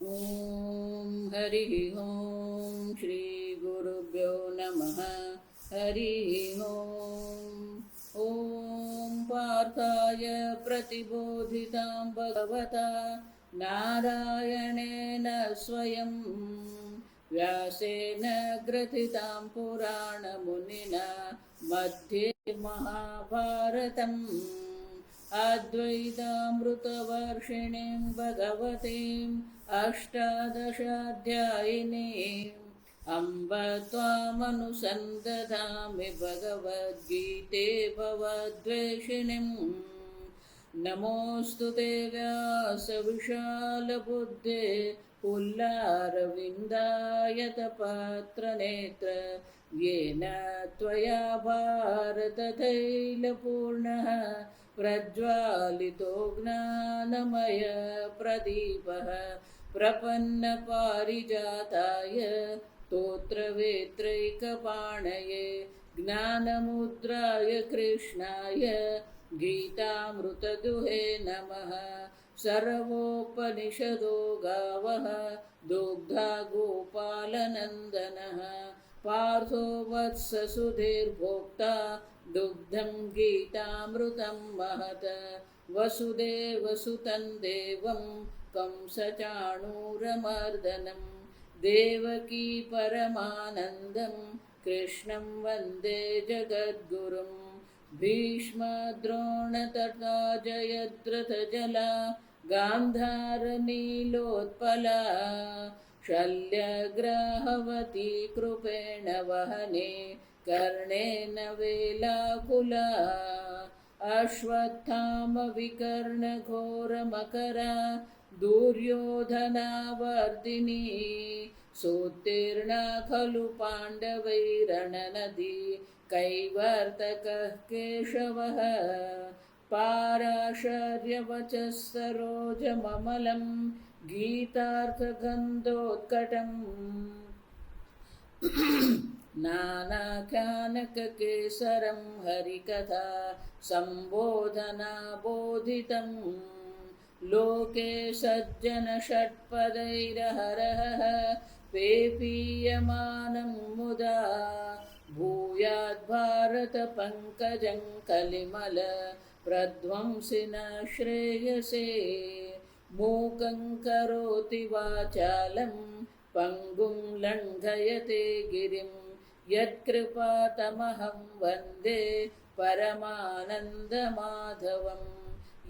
ॐ हरिः ॐ श्रीगुरुभ्यो नमः। हरिः ॐ पार्थाय प्रतिबोधितां भगवता नारायणेन स्वयं व्यासेन ग्रथितां पुराणमुनिना मध्ये महाभारतम् अद्वैतामृतवर्षिणीं भगवतीम् अष्टादशाध्यायिनीम् अम्ब त्वामनुसन्दधामि भगवद्गीते भवद्वेषिणीम्। नमोऽस्तु ते व्यासविशालबुद्धे पुल्लारविन्दायतपात्रनेत्र येन त्वया भारततैलपूर्णः प्रज्वालितो ज्ञानमय प्रदीपः प्रपन्नपारिजाताय स्तोत्रवेत्रैकपाणये ज्ञानमुद्राय कृष्णाय गीतामृतदुहे नमः। सर्वोपनिषदो गावः दुग्धा गोपालनन्दनः पार्थो वत्ससुधीर्भोक्ता दुग्धं गीतामृतं महत्। वसुदेवसुतं देवं कंसचाणूरमर्दनं देवकी परमानन्दं कृष्णं वन्दे जगद्गुरुं। भीष्मद्रोणतथा जयद्रथजला गान्धारनीलोत्पला शल्यग्राहवती कृपेण वहने कर्णेन वेलाकुला अश्वत्थामविकर्णघोरमकरा दुर्योधनावर्तिनी सोत्तीर्णा खलु पाण्डवैरणनदी कैवर्तकः केशवः। पाराशर्यवचः सरोजममलं गीतार्थगन्धोत्कटम् नानाख्यानककेसरं हरिकथा सम्बोधनाबोधितं लोके सज्जनषट्पदैरहरः पेपीयमानं मुदा भूयाद्भारतपङ्कजं कलिमल प्रध्वंसिन श्रेयसे। मूकं करोति वाचालं पङ्गुं लङ्घयते गिरिं यत्कृपातमहं वन्दे परमानन्दमाधवम्।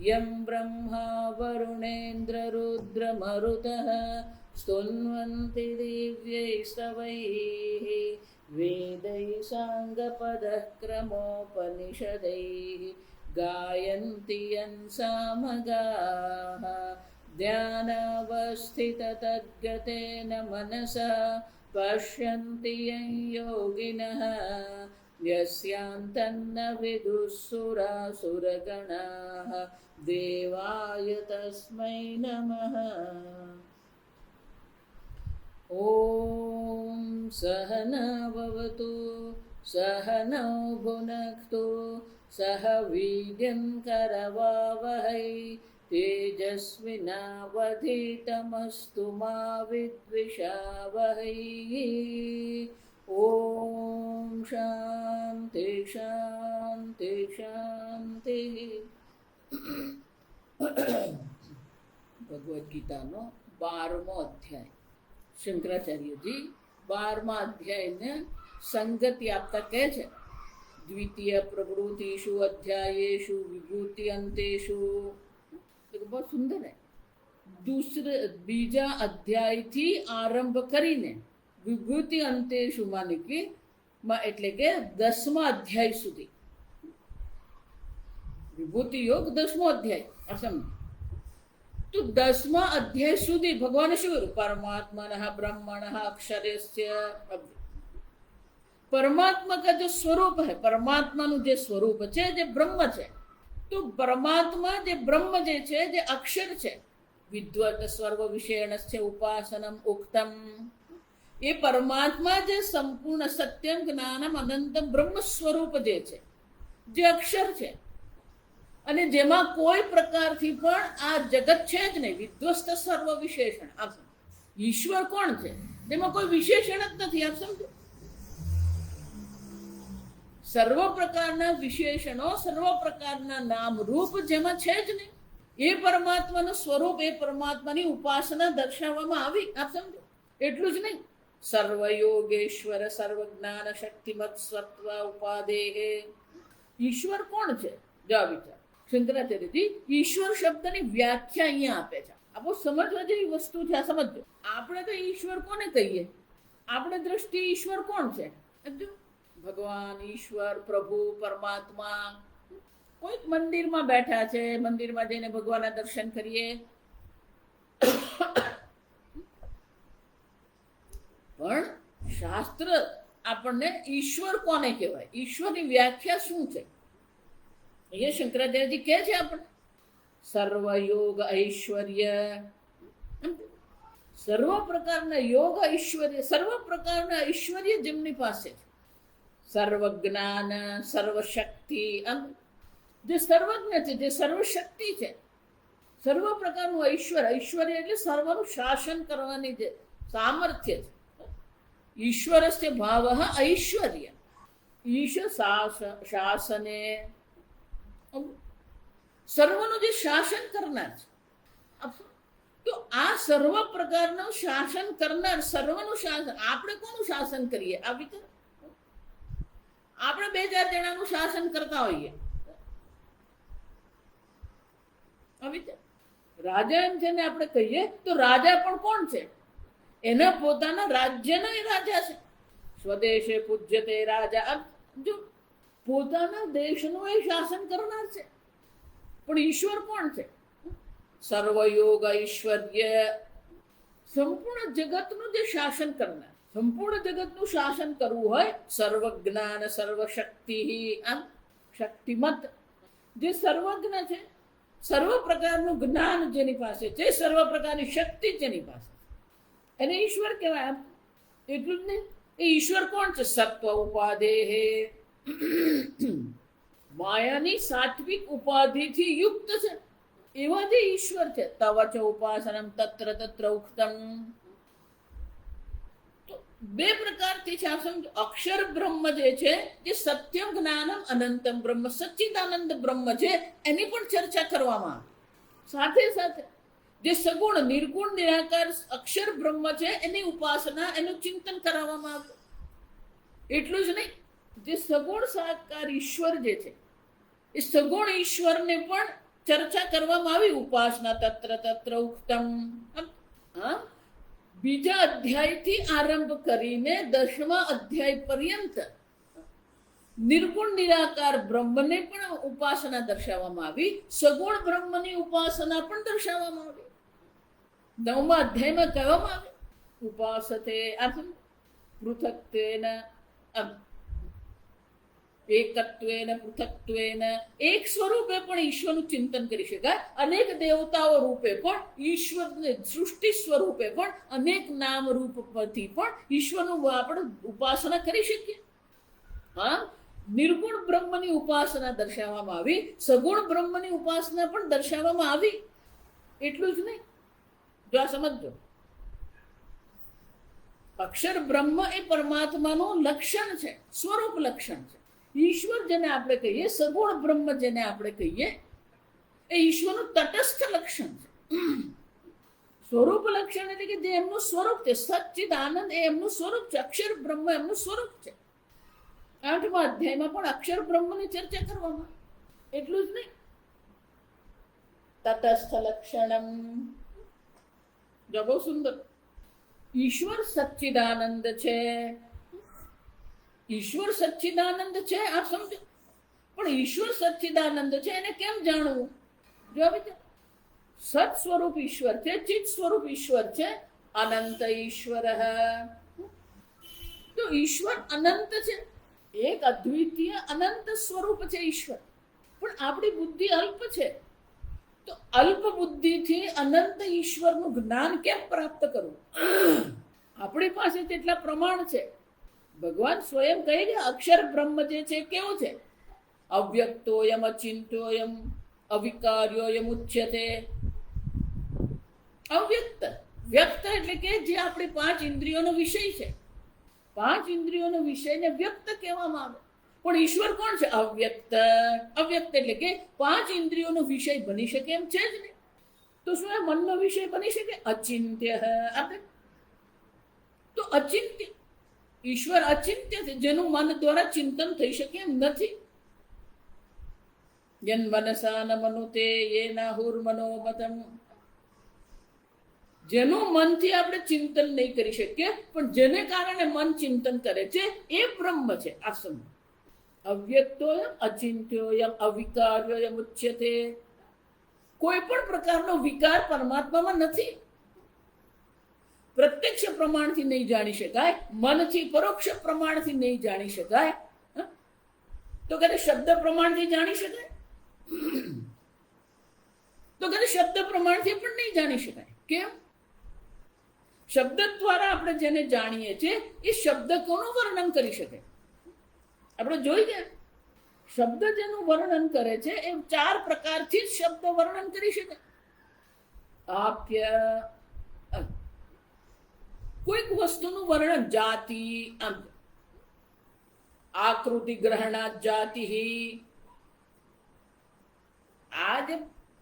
यं ब्रह्मा वरुणेन्द्ररुद्रमरुतः स्तुन्वन्ति दिव्यैस्तवैः वेदैः साङ्गपदः क्रमोपनिषदैः गायन्ति यं सामगाः। ध्यानावस्थिततद्गतेन मनसा पश्यन्ति यं योगिनः यस्यान्तन्न विदुःसुरासुरगणाः देवाय तस्मै नमः। ॐ सहना भवतु सहनौ भुनक्तु सह वीर्यं करवावहै तेजस्विनावधीतमस्तु मा विद्विषावहै। ॐ शान्ति शान्ति शान्तिः। ભગવદ્ગીતાનો 12મો અધ્યાય શંકરાચાર્યજી 12મા અધ્યાયને સંગતિ આપતા કહે છે દ્વિતીય પ્રવૃત્તિષુ અધ્યાયેષુ વિભૂતિ અંતેષુ। બહુ સુંદર હે। બીજા અધ્યાયથી આરંભ કરીને વિભૂતિ અંતેષુ માને કે એટલે કે 10મા અધ્યાય સુધી વિભૂતિ યોગ 10મો અધ્યાય અસમ। तो 10મા અધ્યાય સુધી ભગવાને શું કર્યું? પરમાત્મનઃ બ્રહ્મણઃ અક્ષરસ્ય परमात्मा का जो स्वरूप है परमात्माનું જે સ્વરૂપ છે જે બ્રહ્મ છે તો પરમાત્મા જે બ્રહ્મ જે છે જે અક્ષર છે વિદ્વત સર્વ વિષયણસ્ય ઉપાસનમ ઉક્તમ એ પરમાત્મા જે સંપૂર્ણ સત્યમ જ્ઞાનમ અનંતમ બ્રહ્મ સ્વરૂપ જે છે જે અક્ષર છે અને જેમાં કોઈ પ્રકારથી પણ આ જગત છે જ નહીં વિધ્વસ્ત સર્વ વિશેષણ ઈશ્વર કોણ છે? તેમાં કોઈ વિશેષણ જ નથી. આપ સમજો, સર્વ પ્રકારના વિશેષણો, સર્વ પ્રકારના નામ રૂપ જેમાં છે જ નહીં, એ પરમાત્માનું સ્વરૂપ, એ પરમાત્માની ઉપાસના દર્શાવવામાં આવી. આપ સમજો, એટલું જ નહીં, સર્વ યોગેશ્વર સર્વ જ્ઞાન શક્તિમત સ્વત્વ ઉપાદેહે. ઈશ્વર કોણ છે? જો વિચાર, શંકરાચાર્યજી ઈશ્વર શબ્દની વ્યાખ્યા અહીંયા આપે છે. આ બહુ સમજવા જેવી વસ્તુ છે. આ સમજો, આપણે તો ઈશ્વર કોને કહીએ? આપણે દ્રષ્ટિ ઈશ્વર કોણ છે? ભગવાન, ઈશ્વર, પ્રભુ, પરમાત્મા. કોઈક મંદિરમાં બેઠા છે, મંદિરમાં જઈને ભગવાનના દર્શન કરીએ, પણ શાસ્ત્ર આપણને ઈશ્વર કોને કહેવાય, ઈશ્વરની વ્યાખ્યા શું છે, એ શંકરાચાર્યજી કહે છે આપણને. સર્વ યોગ ઐશ્વર્ય, સર્વ પ્રકારના યોગ ઐશ્વર્ય, સર્વ પ્રકારના ઐશ્વર્ય જેમની પાસે છે. સર્વ જ્ઞાન સર્વ શક્તિ, જે સર્વજ્ઞ છે, જે સર્વશક્તિ છે, સર્વ પ્રકારનું ઐશ્વર્ય. ઐશ્વર્ય એટલે સર્વનું શાસન કરવાની જે સામર્થ્ય છે. ઈશ્વરસ્ય ભાવઃ ઐશ્વર્ય, ઈશ શાસને, સર્વનું જે શાસન કરનાર છે. તો આ સર્વ પ્રકારનું શાસન કરનાર, સર્વનું શાસન, આપણે કોનું શાસન કરીએ? આ વિચાર, આપણે 2-4 જણાનું શાસન કરતા હોઈએ. રાજા એમ છે ને આપણે કહીએ તો રાજા પણ કોણ છે? એના પોતાના રાજ્યના એ રાજા છે. સ્વદેશે પૂજ્યતે રાજા, જો પોતાના દેશનું એ શાસન કરનાર છે. પણ ઈશ્વર કોણ છે? સર્વયોગ ઐશ્વર્ય, સંપૂર્ણ જગતનું જે શાસન કરનાર. સંપૂર્ણ જગતનું શાસન કરવું હોય, સર્વ જ્ઞાન સર્વ શક્તિ, શક્તિમત, જે સર્વજ્ઞ છે, સર્વ પ્રકારનું જ્ઞાન જેની પાસે છે, સર્વ પ્રકારની શક્તિ જેની પાસે, એને ઈશ્વર કહેવાય. એટલું જ નહીં, એ ઈશ્વર કોણ છે? સત્વ ઉપાદેહે, માયાની સાત્વિક ઉપાધિથી યુક્ત છે એવા જે ઈશ્વર છે. તવ ચ ઉપાસનમ તત્ર તત્ર ઉક્તમ. તો 2 પ્રકારથી છે. આ સમજો, અક્ષર બ્રહ્મ જે છે, જે સત્યમ જ્ઞાનમ અનંતમ બ્રહ્મ, સચ્ચિદાનંદ બ્રહ્મ છે, એની પણ ચર્ચા કરવામાં આવે. સાથે સાથે જે સગુણ નિર્ગુણ નિરાકાર અક્ષર બ્રહ્મ છે, એની ઉપાસના, એનું ચિંતન કરાવવામાં આવે. એટલું જ નહીં, જે સગુણ સાકાર ઈશ્વર જે છે, એ સગુણ ઈશ્વરને પણ ચર્ચા કરવામાં આવી. ઉપાસના તત્ર તત્ર ઉક્તમ. બીજા અધ્યાયથી આરંભ કરીને 10મા અધ્યાય પર્યંત નિર્ગુણ નિરાકાર બ્રહ્મને પણ ઉપાસના દર્શાવવામાં આવી, સગુણ બ્રહ્મની ઉપાસના પણ દર્શાવવામાં આવી. 9મા અધ્યાયમાં કહેવામાં આવે, ઉપાસતે પૃથક્ત્વેન એકત્વેન પૃથક્ત્વેન, એક સ્વરૂપે પણ ઈશ્વરનું ચિંતન કરી શકાય, અનેક દેવતાઓ રૂપે પણ ઈશ્વરને, સૃષ્ટિ સ્વરૂપે પણ અનેક નામ રૂપ પરથી પણ ઈશ્વરનું આપણે ઉપાસના કરી શકીએ. નિર્ગુણ બ્રહ્મની ઉપાસના દર્શાવવામાં આવી, સગુણ બ્રહ્મની ઉપાસના પણ દર્શાવવામાં આવી. એટલું જ નહીં, જો આ સમજો, અક્ષર બ્રહ્મ એ પરમાત્માનું લક્ષણ છે, સ્વરૂપ લક્ષણ છે. ઈશ્વર જેને આપણે કહીએ, સગુણ બ્રહ્મ જેને આપણે કહીએ, એ ઈશ્વરનું તટસ્થ લક્ષણ છે. સ્વરૂપ લક્ષણ એટલે કે જે એમનું સ્વરૂપ છે, સચ્ચિદ આનંદ એ એમનું સ્વરૂપ છે. અક્ષર બ્રહ્મ એમનું સ્વરૂપ છે. 8મા અધ્યાયમાં પણ અક્ષર બ્રહ્મની ચર્ચા કરવામાં. એટલું જ નહીં, તટસ્થ લક્ષણમ, જો બહુ સુંદર, ઈશ્વર સચ્ચિદાનંદ છે. ઈશ્વર સચ્ચિદાનંદ છે, આપ સમજો. પણ ઈશ્વર સચ્ચિદાનંદ છે, એને કેમ જાણવું? જો સત સ્વરૂપ ઈશ્વર છે, ચિત સ્વરૂપ ઈશ્વર છે, અનંત ઈશ્વર. તો ઈશ્વર અનંત છે, એક અદ્વિતીય અનંત સ્વરૂપ છે ઈશ્વર. પણ આપણી બુદ્ધિ અલ્પ છે, તો અલ્પ બુદ્ધિથી અનંત ઈશ્વરનું જ્ઞાન કેમ પ્રાપ્ત કરવું? આપણી પાસે તેટલા પ્રમાણ છે. ભગવાન સ્વયં કહે કે અક્ષર બ્રહ્મ જે છે કેવો છે? અવ્યક્તોયમ અચિંત્યોયમ અવિકાર્યોયમ ઉચ્યતે. અવ્યક્ત, વ્યક્ત એટલે કે જે આપણી 5 ઇન્દ્રિયોનો વિષય છે, 5 ઇન્દ્રિયોનો વિષયને વ્યક્ત કહેવામાં આવે. પણ ઈશ્વર કોણ છે? અવ્યક્ત. અવ્યક્ત એટલે કે 5 ઇન્દ્રિયોનો વિષય બની શકે એમ છે જ નહીં. તો શું એ મનનો વિષય બની શકે? અચિંત્ય. આપણે તો અચિંત્ય, ઈશ્વર અચિંત્ય છે, જેનું મન દ્વારા ચિંતન થઈ શકે એમ નથી. યન મનસા ન મનુતે યેનાહુર મનોમતમ, જેનું મનથી આપણે ચિંતન નહીં કરી શકીએ, પણ જેને કારણે મન ચિંતન કરે છે એ બ્રહ્મ છે. આ સમજ. અવ્યક્તોયમ અચિંત્યોયમ અવિકાર્યોયમ ઉચ્યતે. કોઈ પણ પ્રકારનો વિકાર પરમાત્મામાં નથી. પ્રત્યક્ષ પ્રમાણથી નહીં જાણી શકાય, મનથી પરોક્ષ પ્રમાણથી નહીં જાણી શકાય. તો કહે શબ્દ પ્રમાણથી જાણી શકાય? તો કહે શબ્દ પ્રમાણથી પણ નહીં જાણી શકાય. કેમ? શબ્દ દ્વારા આપણે જેને જાણીએ છીએ એ શબ્દ કોનું વર્ણન કરી શકે? આપણે જોઈ ગયા, શબ્દ જેનું વર્ણન કરે છે એ 4 પ્રકારથી જ શબ્દ વર્ણન કરી શકે. આપ્ય, કોઈક વસ્તુનું વર્ણન, જાતિ, આકૃતિ ગ્રહણાત જાતિ. આ જે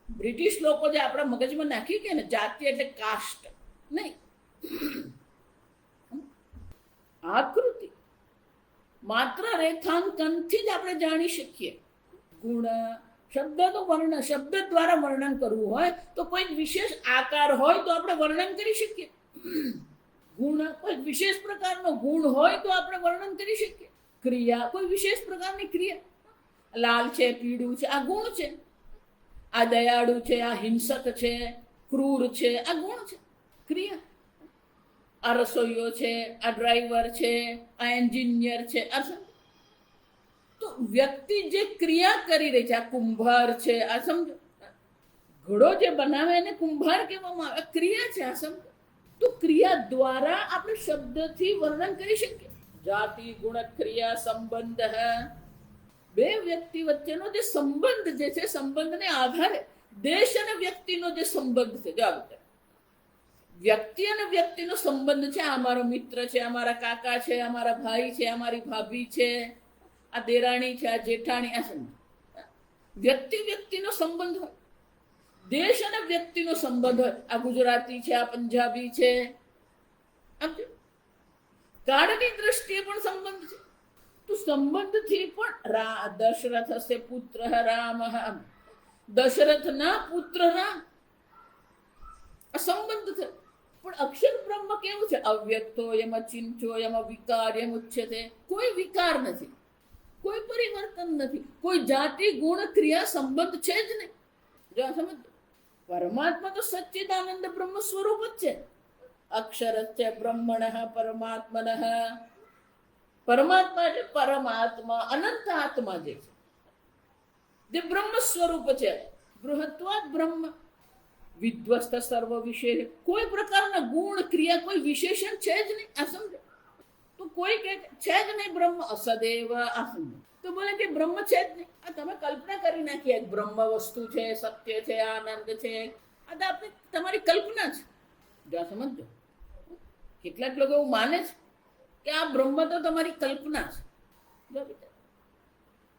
બ્રિટિશ લોકો જે આપણા મગજમાં નાખી કે ને જાતિ એટલે કાસ્ટ નહીં, આકૃતિ માત્ર રેખાંકનથી જ આપણે જાણી શકીએ. ગુણ, શબ્દનું વર્ણન, શબ્દ દ્વારા વર્ણન કરવું હોય તો કોઈ વિશેષ આકાર હોય તો આપણે વર્ણન કરી શકીએ. ગુણ, કોઈ વિશેષ પ્રકારનો ગુણ હોય તો આપણે વર્ણન કરી શકીએ. ક્રિયા, કોઈ વિશેષ પ્રકારની ક્રિયા, લાલ છે, પીળું છે, આ ગુણ છે. આ દયાળુ છે, આ હિંસક છે, ક્રૂર છે, આ ગુણ છે, ક્રિયા. આ રસોઈયો છે, આ ડ્રાઈવર છે, આ એન્જિનિયર છે. તો વ્યક્તિ જે ક્રિયા કરી રહી છે, આ કુંભાર છે, આ સમજો, ઘડો જે બનાવે એને કુંભાર કહેવામાં આવે, ક્રિયા છે. આ સમજો. તો ક્રિયા દ્વારા આપણે શબ્દથી વર્ણન કરી શકીએ. જાતિ, ગુણ, ક્રિયા, સંબંધ. બે વ્યક્તિ વચ્ચેનો જે સંબંધ જે છે, સંબંધને આધારે દેશ અને વ્યક્તિનો જે સંબંધ છે, વ્યક્તિ અને વ્યક્તિનો સંબંધ છે. આ અમારો મિત્ર છે, અમારા કાકા છે, અમારા ભાઈ છે, અમારી ભાભી છે, આ દેરાણી છે, આ જેઠાણી. આ સંબંધ વ્યક્તિ વ્યક્તિનો સંબંધ હોય, દેશ અને વ્યક્તિનો સંબંધ હોય. આ ગુજરાતી છે, આ પંજાબી છે. કાળની દ્રષ્ટિએ પણ સંબંધ છે. તો સંબંધથી પણ દશરથસ્ય પુત્ર રામ, દશરથના પુત્ર રામ, આ સંબંધ છે. પણ અક્ષર બ્રહ્મ કેવું છે? અવ્યક્તો એમ અચિંત્યો એમ અવિકાર એમ ઉચ્યતે. કોઈ વિકાર નથી, કોઈ પરિવર્તન નથી, કોઈ જાતિ, ગુણ, ક્રિયા, સંબંધ છે જ નહીં. જો સમજ, પરમાત્મા તો સચ્ચિદાનંદ બ્રહ્મ સ્વરૂપ જ છે. અક્ષરસ્ય બ્રહ્મણઃ પરમાત્મનઃ. પરમાત્મા એટલે પરમાત્મા, અનંત આત્મા જે બ્રહ્મ સ્વરૂપ છે. બૃહત્વાદ બ્રહ્મ, વિધ્વસ્ત સર્વ વિશેષ. કોઈ પ્રકારના ગુણ, ક્રિયા, કોઈ વિશેષણ છે જ નહીં. આ સમજો. તો કોઈ કે છે જ નહીં બ્રહ્મ, અસદેવ. આ સમજો. તો બોલે કે બ્રહ્મ છે જ નહીં. આ તમે કલ્પના કરી નાખી, એક બ્રહ્મ વસ્તુ છે, સત્ય છે, આનંદ છે. આ તો આપણે તમારી કલ્પના છે. જો સમજો, કેટલાક લોકો એવું માને છે કે આ બ્રહ્મ તો તમારી કલ્પના છે.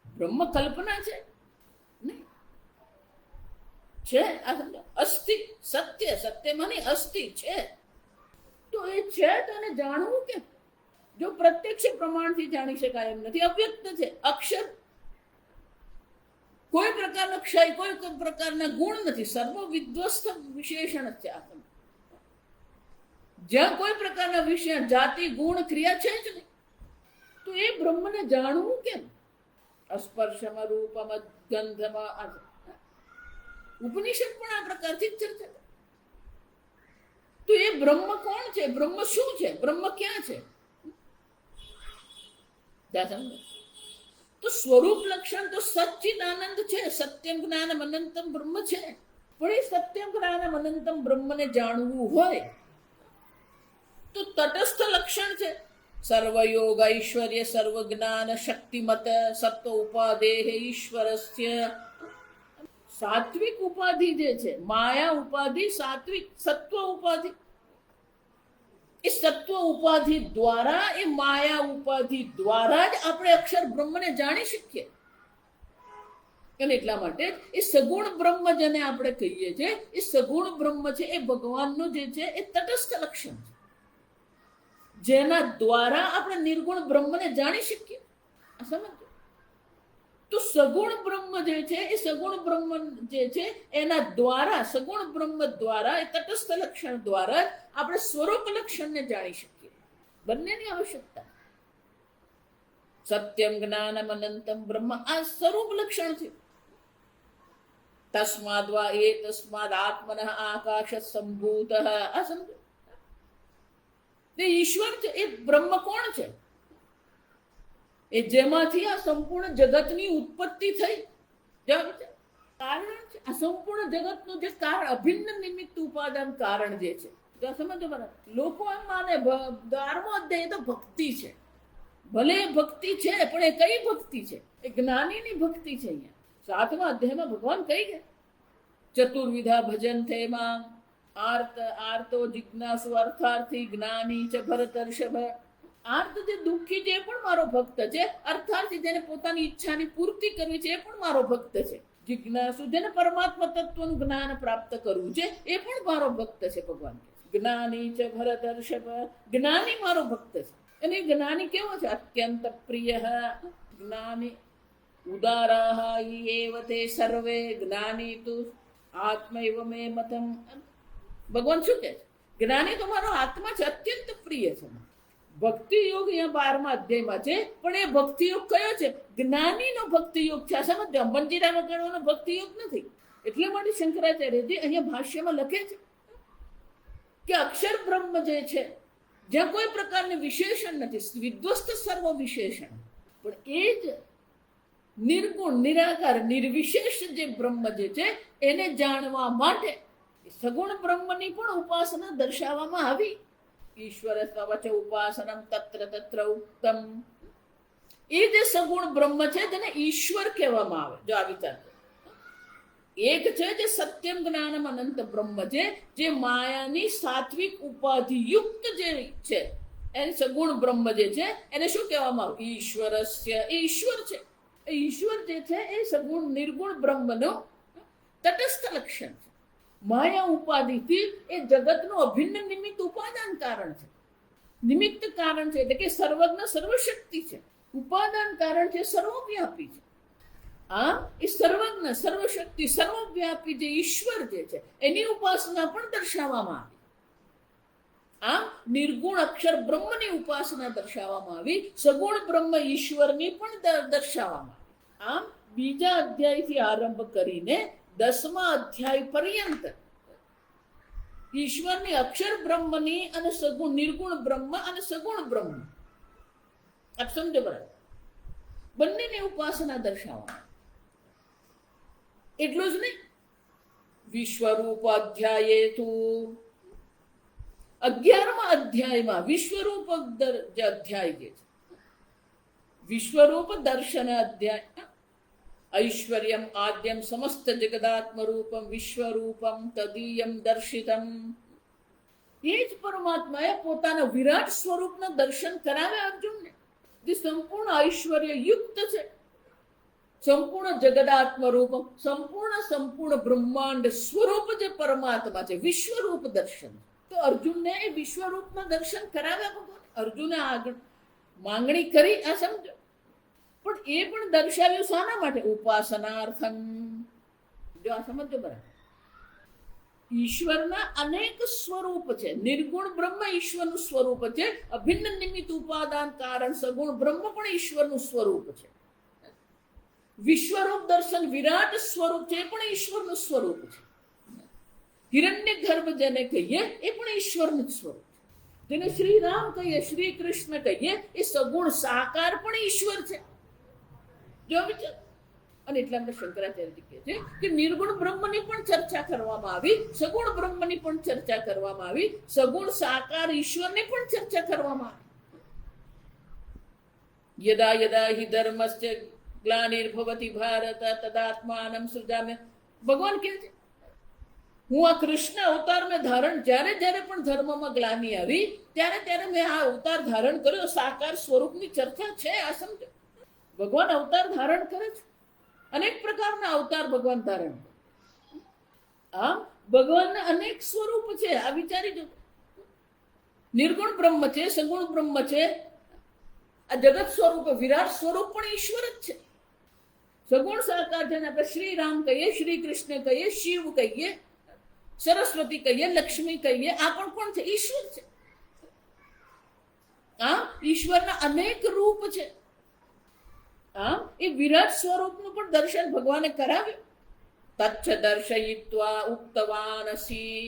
બ્રહ્મ કલ્પના છે નહીં, છે. આ સમજો, અસ્થિ, સત્ય, સત્યમાં નહીં, અસ્થિ છે. તો એ છે તો એને જાણવું કેમ? જો પ્રત્યક્ષ પ્રમાણથી જાણી શકાય એમ નથી. અવ્યક્ત છે, અક્ષર, કોઈ પ્રકારનો ક્ષય, કોઈ પ્રકારના ગુણ નથી, સર્વ વિધ્વસ્ત વિશેષણ જ છે. આ જ્યાં કોઈ પ્રકારના વિષય, જાતિ, ગુણ, ક્રિયા છે જ નહીં. તો એ બ્રહ્મને જાણવું કેમ? અસ્પર્શમાં, રૂપમાં, ગંધમાં. ઉપનિષદ પણ આ પ્રકારથી ચર્ચા. તો એ બ્રહ્મ કોણ છે? બ્રહ્મ શું છે? બ્રહ્મ ક્યાં છે? તો સ્વરૂપ લક્ષણ તો સચ્ચિદાનંદ છે, સત્યમ જ્ઞાનમ અનંતમ બ્રહ્મ છે. પણ એ સત્યમ જ્ઞાનમ અનંતમ બ્રહ્મને જાણવું હોય તો તટસ્થ લક્ષણ છે. સર્વયોગ ઐશ્વર્ય સર્વ જ્ઞાન શક્તિમત સત્વ ઉપાદેહ ઈશ્વરસ્ય. સાત્વિક ઉપાધિ જે છે, માયા ઉપાધિ, સાત્વિક સત્વ ઉપાધિ, એ સત્વ ઉપાધિ દ્વારા, એ માયા ઉપાધિ દ્વારા જ આપણે અક્ષર બ્રહ્મને જાણી શકીએ. અને એટલા માટે એ સગુણ બ્રહ્મ જેને આપણે કહીએ છીએ, એ સગુણ બ્રહ્મ છે એ ભગવાનનું જે છે એ તટસ્થ લક્ષણ છે, જેના દ્વારા આપણે નિર્ગુણ બ્રહ્મને જાણી શકીએ. સમજો તો સગુણ બ્રહ્મ જે છે એ સગુણ બ્રહ્મ જે છે એના દ્વારા, સગુણ બ્રહ્મ દ્વારા, એ તટસ્થ લક્ષણ દ્વારા આપણે સ્વરૂપ લક્ષણને જાણી શકીએ. બંનેની આવશ્યકતા. સત્યમ જ્ઞાનમ અનંતમ બ્રહ્મ, આ સ્વરૂપ લક્ષણ છે. તસ્માદ વા એ તસ્માદ આત્મનઃ આકાશ સંભૂતઃ, આ સમજો. તે ઈશ્વર છે, એ બ્રહ્મ કોણ છે? એ જેમાંથી આ સંપૂર્ણ જગતની ઉત્પત્તિ થઈ, કારણ છે. આ સંપૂર્ણ જગતનું જે કારણ, અભિન્ન નિમિત્ત ઉપાદાન કારણ જે છે, સમજો બરાબર. લોકો એમ માને 12મો અધ્યાય તો ભક્તિ છે. ભલે ભક્તિ છે, પણ એ કઈ ભક્તિ છે? એ જ્ઞાનીની ભક્તિ છે. અહીંયા 7મા અધ્યાયમાં ભગવાન કઈ ગયા? ચતુર્વિધા ભજન થેમાં આર્તો જિજ્ઞાસુ અર્થાર્થી જ્ઞાની ચ ભરતર્ષભ. આર્ત જે દુઃખી છે એ પણ મારો ભક્ત છે. અર્થાર્થી જેને પોતાની ઈચ્છાની પૂર્તિ કરવી છે એ પણ મારો ભક્ત છે. જિજ્ઞાસુ જેને પરમાત્મા તત્વનું જ્ઞાન પ્રાપ્ત કરવું છે એ પણ મારો ભક્ત છે. ભગવાન જ્ઞાની ચ ભરતર્ષભ, જ્ઞાની મારો ભક્ત છે. અને જ્ઞાની કેવો છે? અત્યંત પ્રિય જ્ઞાની. ઉદારાહ એવ તે સર્વે જ્ઞાની તુ આત્મૈવ મે મતમ. ભગવાન શું કહે છે? જ્ઞાની તો મારો આત્મા છે, અત્યંત પ્રિય છે. ભક્તિ યોગ અહીંયા 12મા અધ્યાયમાં છે, પણ એ ભક્તિ યોગ કયો છે? જ્ઞાનીનો ભક્તિ યોગ છે. સમજો, મંજીરા વગાડવાનો ભક્તિ યોગ નથી. એટલે માટે શંકરાચાર્યજી અહીંયા ભાષ્યમાં લખે છે કે અક્ષર બ્રહ્મ જે છે, જ્યાં કોઈ પ્રકારની વિશેષણ નથી, વિધ્વસ્ત સર્વ વિશેષણ, પણ એ જ નિર્ગુણ, નિરાકાર, નિર્વિશેષ જે બ્રહ્મ જે છે એને જાણવા માટે સગુણ બ્રહ્મની પણ ઉપાસના દર્શાવવામાં આવી. ઈશ્વર સ્વચ ઉપાસનમ તત્ર તત્ર ઉક્તમ. એ જે સગુણ બ્રહ્મ છે તેને ઈશ્વર કહેવામાં આવે. જો આ વિચાર, એક છે જે સત્યમ જ્ઞાનમ અનંત બ્રહ્મ છે, જે માયાની સાત્વિક ઉપાધિ યુક્ત જે છે, એને સગુણ બ્રહ્મ જે છે એને શું કહેવામાં આવે? ઈશ્વરસ્ય. એ ઈશ્વર છે. એ ઈશ્વર જે છે એ સગુણ નિર્ગુણ બ્રહ્મનો તટસ્થ લક્ષણ છે. માયા ઉપાધિથી એ જગતનું અભિન્ન નિમિત્ત ઉપાદાન કારણ છે. નિમિત્ત કારણ છે એટલે કે સર્વજ્ઞ સર્વશક્તિ છે. ઉપાદાન કારણ છે, સર્વવ્યાપી છે. આમ એ સર્વજ્ઞ સર્વશક્તિ સર્વવ્યાપી જે ઈશ્વર જે છે એની ઉપાસના પણ દર્શાવવામાં આવી. આમ નિર્ગુણ અક્ષર બ્રહ્મની ઉપાસના દર્શાવવામાં આવી, સગુણ બ્રહ્મ ઈશ્વરની પણ દર્શાવવામાં આવી. આમ બીજા અધ્યાયથી આરંભ કરીને 10મા અધ્યાય પર્યંત ઈશ્વરની અક્ષર બ્રહ્મની અને સગુણ નિર્ગુણ બ્રહ્મ અને સગુણ બ્રહ્મ, આપ સમજો બરાબર, બંનેની ઉપાસના દર્શાવવામાં. એટલું જ નહીં, વિશ્વરૂપ અધ્યાયે તો 11મા અધ્યાયમાં વિશ્વરૂપ જે અધ્યાય જે છે, વિશ્વરૂપ દર્શન અધ્યાય. ઐશ્વર્યમ આદ્યમ સમસ્ત જગદાત્મ રૂપમ વિશ્વરૂપમ તદીયમ દર્શિતમ. એ જ પરમાત્માએ પોતાના વિરાટ સ્વરૂપના દર્શન કરાવ્યા અર્જુનને, જે સંપૂર્ણ ઐશ્વર્ય યુક્ત છે, સંપૂર્ણ જગદાત્મ રૂપમ, સંપૂર્ણ બ્રહ્માંડ સ્વરૂપ જે પરમાત્મા છે, વિશ્વરૂપ દર્શન. તો અર્જુનને એ વિશ્વરૂપના દર્શન કરાવ્યા ભગવાન. અર્જુને આગળ માંગણી કરી, આ સમજો, પણ એ પણ દર્શાવ્યું શાના માટે? ઉપાસનાર્થમ. જો આ સમજો બરાબર. ઈશ્વરના અનેક સ્વરૂપ છે. નિર્ગુણ બ્રહ્મ ઈશ્વરનું સ્વરૂપ છે. અભિન્ન નિમિત્ત ઉપાદાન કારણ સગુણ બ્રહ્મ પણ ઈશ્વરનું સ્વરૂપ છે. વિશ્વરૂપ દર્શન વિરાટ સ્વરૂપ છે, એ પણ ઈશ્વરનું સ્વરૂપ છે. હિરણ્ય ગર્ભ જેને કહીએ એ પણ ઈશ્વરનું સ્વરૂપ છે. જેને શ્રી રામ કહીએ, શ્રી કૃષ્ણ કહીએ, એ સગુણ સાકાર પણ ઈશ્વર છે. જો વિચાર. અને એટલે આપણે શંકરાચાર્યજી કહે છે કે નિર્ગુણ બ્રહ્મની પણ ચર્ચા કરવામાં આવી, સગુણ બ્રહ્મની પણ ચર્ચા કરવામાં આવી, સગુણ સાકાર ઈશ્વરની પણ ચર્ચા કરવામાં આવી. યદા યદા હિ ધર્મસ્ય ગ્લાનિર્ભવતિ ભારત તદાત્માનં સૃજામ્ય. ભગવાન કહે છે હું આ કૃષ્ણ અવતાર મેં ધારણ, જ્યારે જ્યારે પણ ધર્મમાં ગ્લાનિ આવી ત્યારે ત્યારે મેં આ અવતાર ધારણ કર્યો. સાકાર સ્વરૂપની ચર્ચા છે. આ સમજો, ભગવાન અવતાર ધારણ કરે છે, અનેક પ્રકારના અવતાર ભગવાન ધારણ કરે. આમ ભગવાનના અનેક સ્વરૂપ છે. આ વિચારી જો, નિર્ગુણ બ્રહ્મ છે, સગુણ બ્રહ્મ છે, આ જગત સ્વરૂપ વિરાટ સ્વરૂપ પણ ઈશ્વર જ છે. સગુણ સાકાર જેને આપણે શ્રી રામ કહીએ, શ્રી કૃષ્ણ કહીએ, શિવ કહીએ, સરસ્વતી કહીએ, લક્ષ્મી કહીએ, આ પણ કોણ છે? ઈશ્વર છે. આ ઈશ્વરના અનેક રૂપ છે. આમ એ વિરાટ સ્વરૂપનું પણ દર્શન ભગવાને કરાવ્યું. તચ્છ દર્શયિત્વા ઉક્તવાનસી.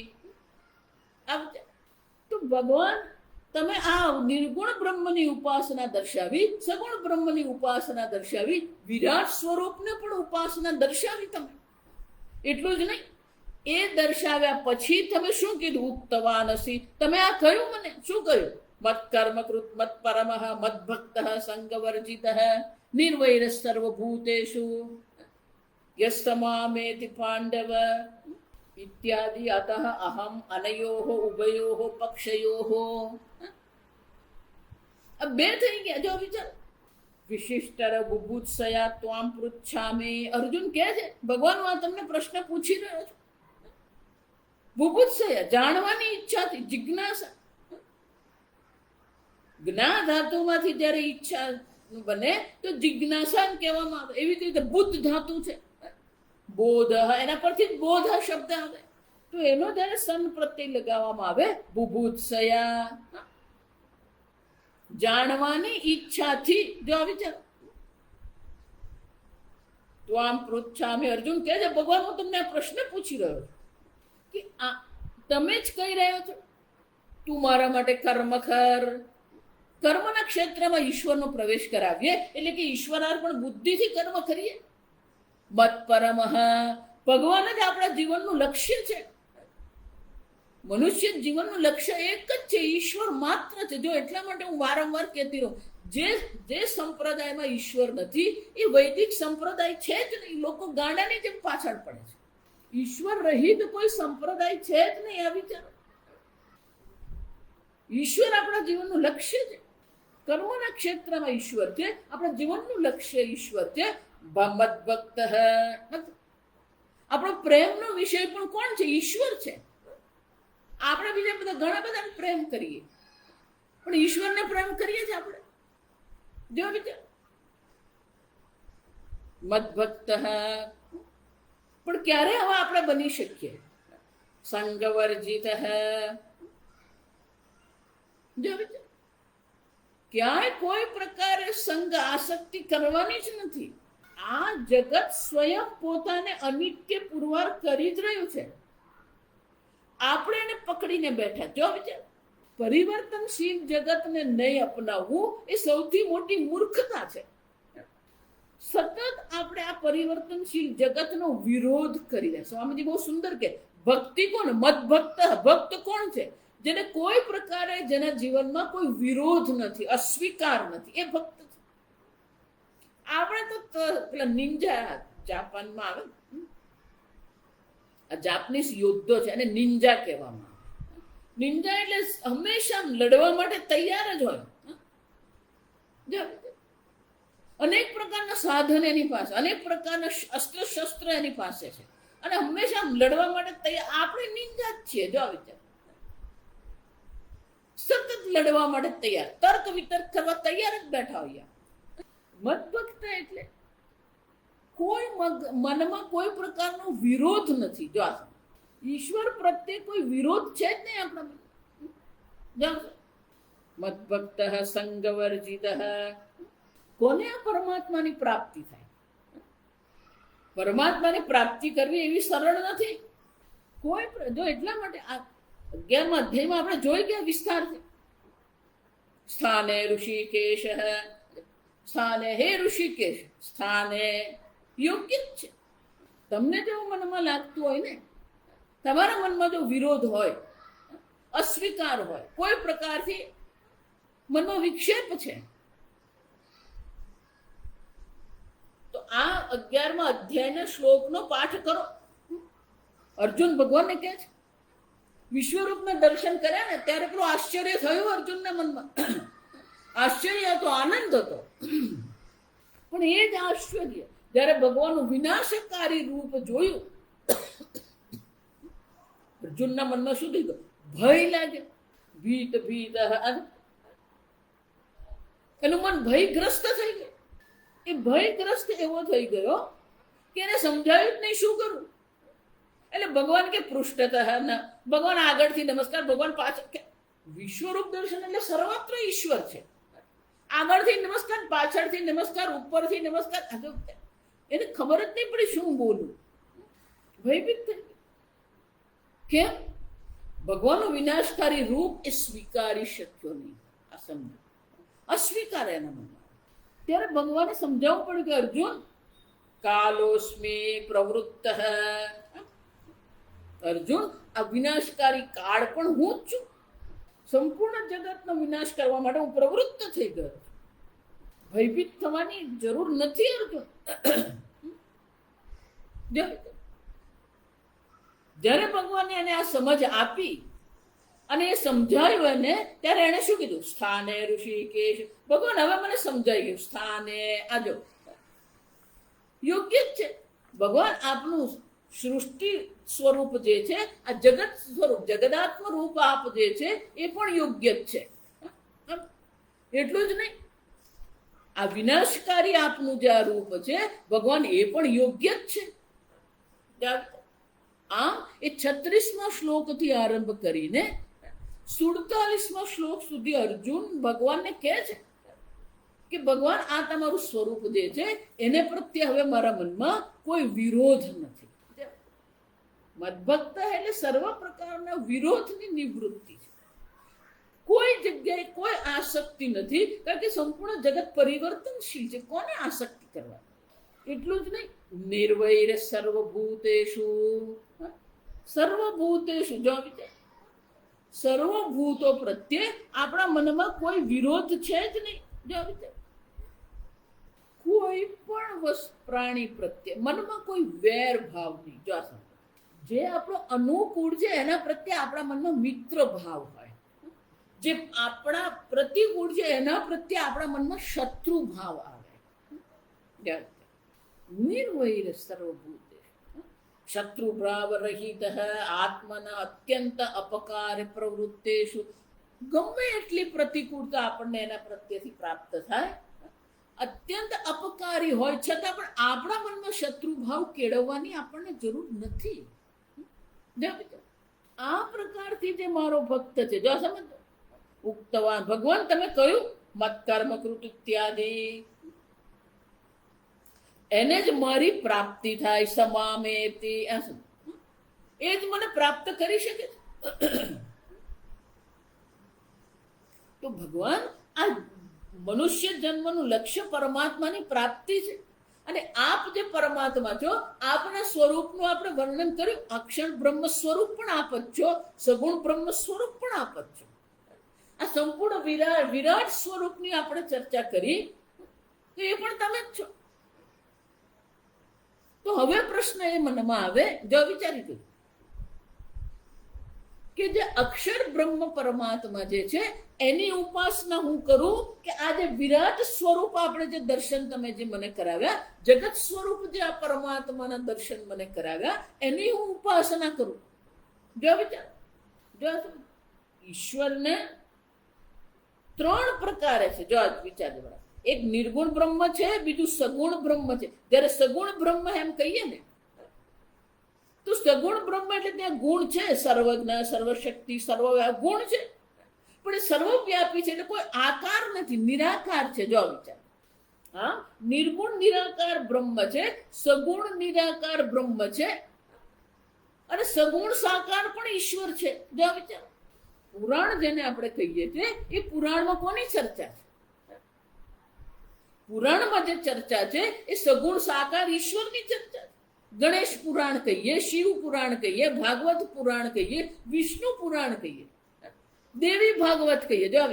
તો ભગવાન તમે આ નિર્ગુણ બ્રહ્મની ઉપાસના દર્શાવી, સગુણ બ્રહ્મની ઉપાસના દર્શાવી, વિરાટ સ્વરૂપને પણ ઉપાસના દર્શાવી તમે. એટલું જ નહીં, એ દર્શાવ્યા પછી તમે શું કીધું? ઉક્તવાનસી. તમે આ કહ્યું મને, શું કહ્યું? મત કર્મ કૃત મત પરમઃ મત ભક્ત સંગવર્જિત નિર્વૈર સર્વભૂતેષુ યસ્તમામેતિ પાંડવ ઇત્યાદિ. અતઃ અહમ અનયોઃ ઉભયોઃ પક્ષયોઃ. બે થઈ ગયા. જો વિચાર, વિશિષ્ટર બુભુત્સયા ત્વામ પૃચ્છામિ. અર્જુન કહે છે ભગવાન હું તમને પ્રશ્ન પૂછી રહ્યો છું. બુભુત્સયા જાણવાની ઈચ્છાથી, જિજ્ઞાસા. જ્ઞા ધાતુમાંથી જ્યારે ઈચ્છા બને તો જિજ્ઞાસા કહેવામાં આવે. એવી રીતે બુદ્ધ ધાતુ છે, બોધ, એના પરથી જ બોધ શબ્દ આવે. તો એનો જ્યારે સન પ્રત્યય લગાવવામાં આવે, બુભુત્સયા, જાણવાની ઈચ્છાથી. જો વિચાર, તો આમ પૃચ્છામિ. અર્જુન કહે છે ભગવાન હું તમને આ પ્રશ્ન પૂછી રહ્યો છું કે આ તમે જ કહી રહ્યો છો તું મારા માટે કર્મ કર. કર્મના ક્ષેત્રમાં ઈશ્વરનો પ્રવેશ કરાવીએ એટલે કે ઈશ્વરાર્પણ બુદ્ધિથી કર્મ કરીએ. મત પરમઃ. ભગવાન જ આપણા જીવનનું લક્ષ્ય છે. મનુષ્ય જીવનનું લક્ષ્ય એક જ છે, ઈશ્વર માત્ર છે. જો એટલા માટે હું વારંવાર કહેતી રહું, જે સંપ્રદાયમાં ઈશ્વર નથી એ વૈદિક સંપ્રદાય છે જ નહીં. લોકો ગાંડાની જેમ પાછળ પડે છે. ઈશ્વર રહિત કોઈ સંપ્રદાય છે જ નહીં. આ વિચારો, ઈશ્વર આપણા જીવનનું લક્ષ્ય છે. કર્મના ક્ષેત્રમાં ઈશ્વર છે, આપણા જીવનનું લક્ષ્ય ઈશ્વર છે. મદ ભક્ત. આપણો પ્રેમનો વિષય પણ કોણ છે? ઈશ્વર છે. આપણે બીજા બધા ઘણા બધા પ્રેમ કરીએ, પણ ઈશ્વરને પ્રેમ કરીએ છીએ આપણે. જો વિચાર, મદ ભક્ત. પણ ક્યારે હવે આપણે બની શકીએ? સંગવર્જિત. જો વિચાર, ક્યાંય કોઈ પ્રકારે સંગ આસક્તિ કરવાની જ નથી. આ જગત સ્વયં પોતાને અનિત્ય પુરવાર કરી જ રહ્યું છે. આપણે એને પકડીને બેઠા. જો વિચાર, પરિવર્તનશીલ જગતને નહીં અપનાવવું એ સૌથી મોટી મૂર્ખતા છે. સતત આપણે આ પરિવર્તનશીલ જગતનો વિરોધ કરી રહ્યા. સ્વામીજી બહુ સુંદર કે ભક્તિ કોણ? મદ ભક્ત. ભક્ત કોણ છે? જેને કોઈ પ્રકારે જેના જીવનમાં કોઈ વિરોધ નથી, અસ્વીકાર નથી, એ ભક્ત છે. આપણે તો પેલા નિંજા જાપાનમાં આવે, આ જાપાનીઝ યોદ્ધો છે અને નિંજા કહેવામાં આવે. નિંજા એટલે હંમેશા લડવા માટે તૈયાર જ હોય. અનેક પ્રકારના સાધન એની પાસે, અનેક પ્રકારના અસ્ત્ર શસ્ત્ર એની પાસે છે અને હંમેશા લડવા માટે તૈયાર. આપણે નિંજા જ છીએ. જો વિચાર, સતત લડવા માટે તૈયાર, તર્ક વિતર્ક કરવા તૈયાર જ બેઠા હોઈએ. મદભક્ત એટલે કોઈ મનમાં કોઈ પ્રકારનો વિરોધ નથી. જો આ ઈશ્વર પ્રત્યે કોઈ વિરોધ છે જ નહીં આપણા. મદભક્ત સંગવર્જિત. કોને આ પરમાત્માની પ્રાપ્તિ થાય? પરમાત્માની પ્રાપ્તિ કરવી એવી સરળ નથી. કોઈ જો એટલા માટે આ 11મા અધ્યાયમાં આપણે જોઈ ગયા વિસ્તારથી. સ્થાને ઋષિકેશ. સ્થાને હે ઋષિકેશ, સ્થાને યોગ્ય જ છે. તમને જો મનમાં લાગતું હોય ને, તમારા મનમાં જો વિરોધ હોય, અસ્વીકાર હોય, કોઈ પ્રકારથી મનમાં વિક્ષેપ છે, તો આ 11મા અધ્યાયના શ્લોકનો પાઠ કરો. અર્જુન ભગવાનને કહે છે, વિશ્વરૂપના દર્શન કર્યા ને ત્યારે પેલું આશ્ચર્ય થયું અર્જુનના મનમાં. આશ્ચર્ય હતો, આનંદ હતો. પણ એ જ આશ્ચર્ય જ્યારે ભગવાનનું વિનાશકારી રૂપ જોયું, અર્જુનના મનમાં શું થઈ ગયું? ભય લાગે. ભીત ભીત એનું મન ભયગ્રસ્ત થઈ ગયું. એ ભયગ્રસ્ત એવો થઈ ગયો કે એને સમજાયું જ નહીં શું કરું. એટલે ભગવાન કે પૃષ્ઠતઃ ન, ભગવાન આગળથી નમસ્કાર, ભગવાન પાછળ. વિશ્વરૂપ દર્શન એટલે સર્વત્ર ઈશ્વર છે. આગળથી નમસ્કાર, પાછળથી નમસ્કાર, ઉપરથી નમસ્કાર. એને ખબર જ નહીં પડી શું બોલું. ભયભીત થઈ ગયું. કેમ? ભગવાનનું વિનાશકારી રૂપ એ સ્વીકારી શક્યો નહીં. આ સમજો, અસ્વીકાર એના મનમાં. ત્યારે ભગવાને સમજાવવું પડ્યું કે અર્જુન, કાલોસ્મી પ્રવૃત્ત. અર્જુન, આ વિનાશકારી કાળ પણ હું જ છું. સંપૂર્ણ જગતનો વિનાશ કરવા માટે હું પ્રવૃત્ત થઈ ગયો. ભયભીત થવાની જરૂર નથી અર્જુન. જ્યારે ભગવાને એને આ સમજ આપી અને એ સમજાયું એને, ત્યારે એને શું કીધું? સ્થાને ઋષિકેશ. ભગવાન, હવે મને સમજાઈ ગયું. સ્થાને આજો યોગ્ય જ છે. ભગવાન આપનું સૃષ્ટિ સ્વરૂપ જે છે, આ જગત સ્વરૂપ, જગદાત્મ રૂપ આપ જે છે એ પણ યોગ્ય જ છે. એટલું જ નહીં, આ વિનાશકારી આપનું જે આ રૂપ છે ભગવાન, એ પણ યોગ્ય જ છે. આમ એ 36મા શ્લોકથી આરંભ કરીને 47મા શ્લોક સુધી અર્જુન ભગવાનને કહે છે કે ભગવાન, આ તમારું સ્વરૂપ જે છે એને પ્રત્યે હવે મારા મનમાં કોઈ વિરોધ નથી. મદભક્ત એટલે સર્વ પ્રકારના વિરોધની નિવૃત્તિ છે. કોઈ જગ્યાએ કોઈ આસક્તિ નથી, કારણ કે સંપૂર્ણ જગત પરિવર્તનશીલ છે. કોને આસક્તિ કરવાની? એટલું જ નહીં, નિર્વૈર સર્વભૂતેષુ. સર્વભૂતેષુ, જો વિચાર, સર્વભૂતો પ્રત્યે આપણા મનમાં કોઈ વિરોધ છે જ નહીં. જો વિચાર, કોઈ પણ પ્રાણી પ્રત્યે મનમાં કોઈ વેર ભાવ નહીં. જો જે આપણો અનુકૂળ છે એના પ્રત્યે આપણા મનમાં મિત્ર ભાવ હોય. જે આપણા પ્રતિકૂળ છે એના પ્રત્યે આપણા મનમાં શત્રુ ભાવ આવે. નિર્વૈર સર્વભૂતે શત્રુ ભાવ રહિત આત્મના અત્યંત અપકાર પ્રવૃત્તિષુ. ગમે એટલી પ્રતિકૂળતા આપણને એના પ્રત્યેથી પ્રાપ્ત થાય, અત્યંત અપકારી હોય છતાં પણ આપણા મનમાં શત્રુ ભાવ કેળવવાની આપણને જરૂર નથી. આ પ્રકારથી જે મારો ભક્ત છે, જો સમજો, ઉક્તવાન, ભગવાન તમે કહ્યું મત કર્મ કૃત ઇત્યાદિ, એને જ મારી પ્રાપ્તિ થાય. સમામેતિ, એ જ મને પ્રાપ્ત કરી શકે. તો ભગવાન, આ મનુષ્ય જન્મનું લક્ષ્ય પરમાત્માની પ્રાપ્તિ છે. અને આપ જે પરમાત્મા છો, આપના સ્વરૂપનું આપણે વર્ણન કર્યું. અક્ષર બ્રહ્મ સ્વરૂપ પણ આપ જ છો, સગુણ બ્રહ્મ સ્વરૂપ પણ આપ જ છો. આ સંપૂર્ણ વિરાટ સ્વરૂપની આપણે ચર્ચા કરી, તો એ પણ તમે જ છો. તો હવે પ્રશ્ન એ મનમાં આવે, જો વિચારી દો કે જે અક્ષર બ્રહ્મ પરમાત્મા જે છે એની ઉપાસના હું કરું કે આ જે વિરાટ સ્વરૂપ આપણે જે દર્શન તમે જે મને કરાવ્યા, જગત સ્વરૂપ જે આ પરમાત્માના દર્શન મને કરાવ્યા, એની હું ઉપાસના કરું. જો વિચાર, જો ઈશ્વરને 3 પ્રકારે છે. જો વિચાર, એક નિર્ગુણ બ્રહ્મ છે, બીજું સગુણ બ્રહ્મ છે. જ્યારે સગુણ બ્રહ્મ એમ કહીએ ને, તો સગુણ બ્રહ્મ એટલે ત્યાં ગુણ છે, સર્વજ્ઞ, સર્વશક્તિ, સર્વવ્યાપી ગુણ છે. પણ એ સર્વવ્યાપી છે એટલે કોઈ આકાર નથી, નિરાકાર છે. જો વિચાર, હા, નિર્ગુણ નિરાકાર બ્રહ્મ છે, સગુણ નિરાકાર બ્રહ્મ છે, અને સગુણ સાકાર પણ ઈશ્વર છે. જો વિચાર, પુરાણ જેને આપણે કહીએ છીએ, એ પુરાણમાં કોની ચર્ચા છે? પુરાણમાં જે ચર્ચા છે એ સગુણ સાકાર ઈશ્વરની ચર્ચા છે. ગણેશ પુરાણ કહીએ, શિવ પુરાણ કહીએ, ભાગવત પુરાણ કહીએ, વિષ્ણુ પુરાણ કહીએ, દેવી ભાગવત કહીએ. જો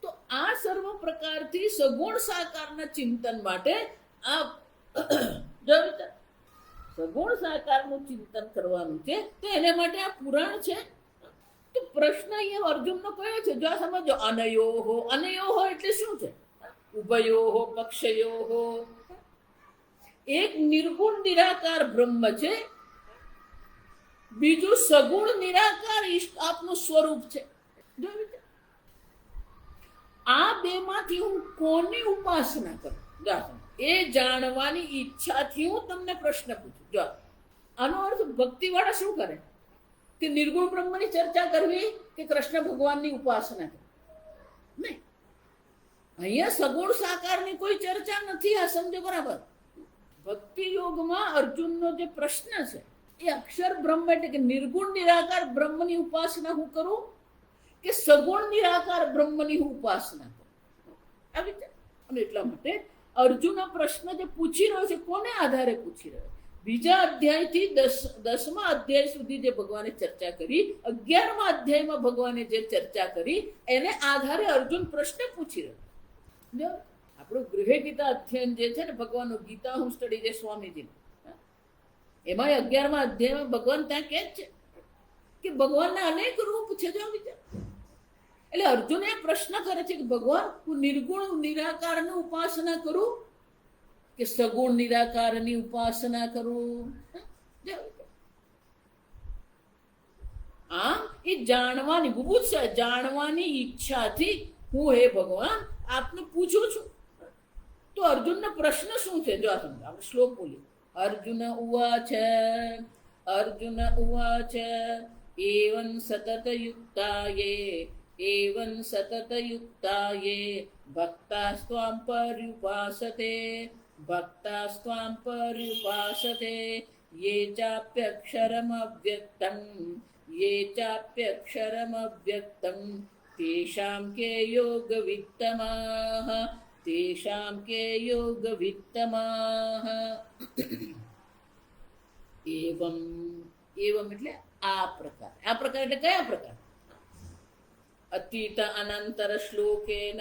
તો આ સર્વ પ્રકારથી સગુણ સાકારના ચિંતન માટે આ સગુણ સાકારનું ચિંતન કરવાનું છે, તો એના માટે આ પુરાણ છે. તો પ્રશ્ન અહીંયા અર્જુનનો કયો છે? જો આ સમજો, અનયોહો એટલે શું છે? ઉભયોહો પક્ષયોહો. એક નિર્ગુણ નિરાકાર બ્રહ્મ છે, બીજું સગુણ નિરાકાર ઈષ્ટ આપનું સ્વરૂપ છે. જો આ બે માંથી હું કોની ઉપાસના કરું? એ જાણવાની ઈચ્છાથી હું તમને પ્રશ્ન પૂછું. જો આનો અર્થ ભક્તિ વાળા શું કરે કે નિર્ગુણ બ્રહ્મની ચર્ચા કરવી કે કૃષ્ણ ભગવાનની ઉપાસના કરવી? નહીં, અહીંયા સગુણ સાકારની કોઈ ચર્ચા નથી. આ સમજો બરાબર. ભક્તિ યોગમાં અર્જુનનો જે પ્રશ્ન છે એ અક્ષર બ્રહ્મ એટલે કે નિર્ગુણ નિરાકાર બ્રહ્મની ઉપાસના હું કરું કે સગુણ નિરાકાર બ્રહ્મની હું ઉપાસના કરું? આવી રીતે. અને એટલા માટે અર્જુન આ પ્રશ્ન જે પૂછી રહ્યો છે, કોને આધારે પૂછી રહ્યો? બીજા અધ્યાયથી 10મા અધ્યાય સુધી જે ભગવાને ચર્ચા કરી, 11મા અધ્યાયમાં ભગવાને જે ચર્ચા કરી, એને આધારે અર્જુન પ્રશ્ન પૂછી રહ્યો. આપણું ગૃહે ગીતા અધ્યયન જે છે ને, ભગવાનનું ગીતા હોમ સ્ટડી જે સ્વામીજી, એમાં 11મા અધ્યાયમાં ભગવાન ત્યાં કહે છે કે ભગવાનના અનેક રૂપ છે. જો વિચાર, એટલે અર્જુન એ પ્રશ્ન કરે છે કે ભગવાન, હું નિર્ગુણ નિરાકારની ઉપાસના કરું કે સગુણ નિરાકારની ઉપાસના કરું? આમ એ જાણવાની બુભુત્સા, જાણવાની ઈચ્છાથી હું હે ભગવાન આપને પૂછું છું. તો અર્જુનનો પ્રશ્ન શું છે? જો આપણે શ્લોક બોલીએ. અર્જુન ઉવાચ એવં સતતયુક્તાયે ભક્તાસ્ત્વાં પર્યુપાસતે યે ચાપ્યક્ષરમવ્યક્તં તેષાં કે યોગવિત્તમાઃ. એવમ એટલે આ પ્રકાર. આ પ્રકાર એટલે કયા પ્રકાર? અતીત અનંતર શ્લોકેન.